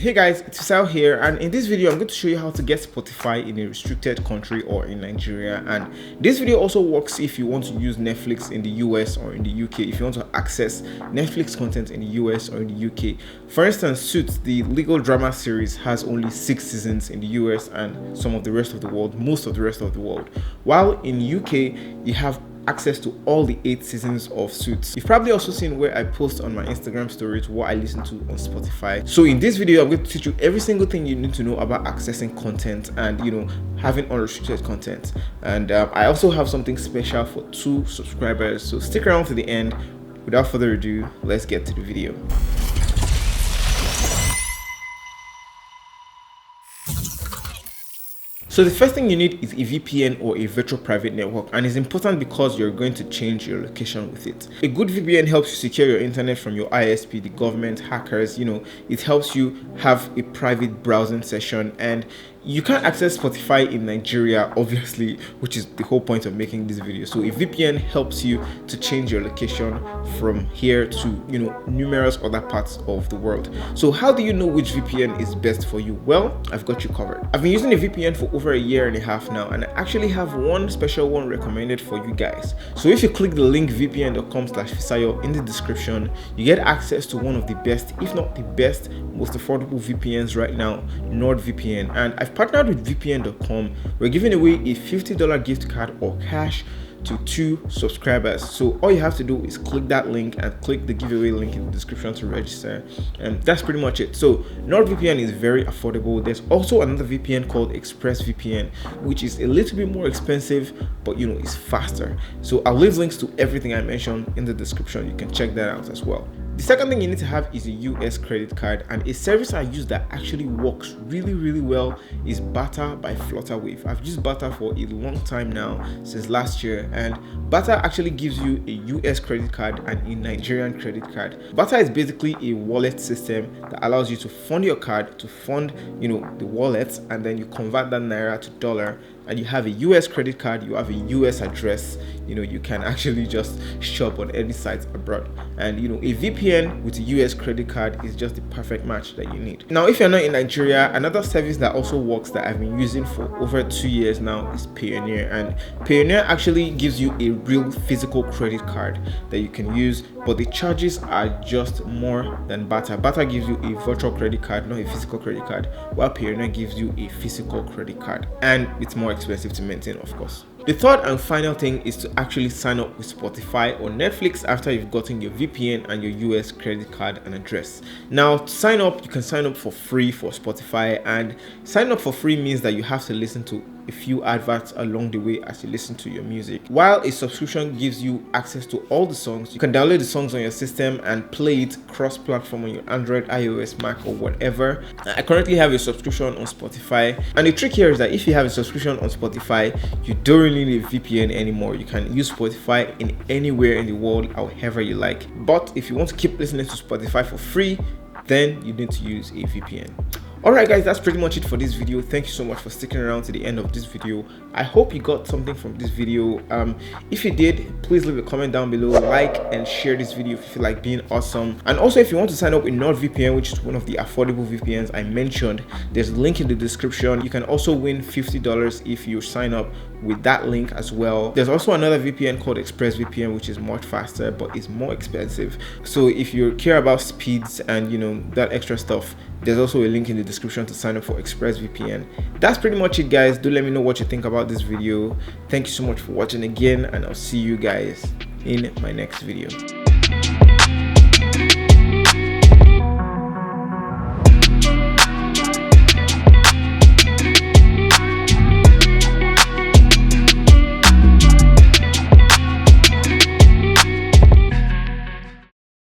Hey guys, it's Fisayo here, and in this video I'm going to show you how to get Spotify in a restricted country or in Nigeria. And this video also works if you want to use Netflix in the US or in the UK, if you want to access Netflix content in the US or in the UK. For instance, Suits, the legal drama series, has only 6 seasons in the US and some of the rest of the world, most of the rest of the world, while in UK you have access to all the 8 seasons of Suits. You've probably also seen where I post on my Instagram stories what I listen to on Spotify. So in this video I'm going to teach you every single thing you need to know about accessing content and having unrestricted content. And I also have something special for 2 subscribers, so stick around to the end. Without further ado, let's get to the video. So the first thing you need is a VPN or a virtual private network, and it's important because you're going to change your location with it. A good VPN helps you secure your internet from your ISP, the government, hackers. It helps you have a private browsing session, and you can't access Spotify in Nigeria, obviously, which is the whole point of making this video. So a VPN helps you to change your location from here to numerous other parts of the world. So how do you know which VPN is best for you? Well, I've got you covered. I've been using a VPN for over a year and a half now, and I actually have one special one recommended for you guys. So if you click the link vpn.com/Fisayo in the description, you get access to one of the best, if not the best, most affordable VPNs right now, Nord VPN. And I've partnered with vpn.com. We're giving away a $50 gift card or cash to 2 subscribers. So all you have to do is click that link and click the giveaway link in the description to register, and that's pretty much it. So NordVPN is very affordable. There's also another VPN called ExpressVPN, which is a little bit more expensive, but it's faster. So I'll leave links to everything I mentioned in the description. You can check that out as well. The second thing you need to have is a US credit card, and a service I use that actually works really well is Barter by Flutterwave. I've used Barter for a long time now, since last year, and Barter actually gives you a US credit card and a Nigerian credit card. Barter is basically a wallet system that allows you to fund your card, to fund the wallet, and then you convert that naira to dollar, and you have a US credit card, you have a US address, you can actually just shop on any site abroad. And a VPN with a US credit card is just the perfect match that you need. Now, if you're not in Nigeria, another service that also works that I've been using for over 2 years now is Payoneer. And Payoneer actually gives you a real physical credit card that you can use, but the charges are just more than Barter. Barter gives you a virtual credit card, not a physical credit card, while Payoneer gives you a physical credit card, and it's more expensive to maintain, of course. The third and final thing is to actually sign up with Spotify or Netflix after you've gotten your VPN and your US credit card and address. Now, to sign up, you can sign up for free for Spotify, and sign up for free means that you have to listen to a few adverts along the way as you listen to your music, while a subscription gives you access to all the songs. You can download the songs on your system and play it cross-platform on your Android, iOS, Mac, or whatever. I currently have a subscription on Spotify, and the trick here is that if you have a subscription on Spotify, you don't really need a VPN anymore. You can use Spotify in anywhere in the world, however you like. But if you want to keep listening to Spotify for free, then you need to use a VPN. Alright guys, that's pretty much it for this video. Thank you so much for sticking around to the end of this video. I hope you got something from this video. If you did, please leave a comment down below, like and share this video if you feel like being awesome. And also, if you want to sign up with NordVPN, which is one of the affordable VPNs I mentioned, there's a link in the description. You can also win $50 if you sign up with that link as well. There's also another VPN called ExpressVPN, which is much faster but is more expensive. So if you care about speeds and that extra stuff, there's also a link in the description to sign up for ExpressVPN. That's pretty much it, guys. Do let me know what you think about this video. Thank you so much for watching again, and I'll see you guys in my next video.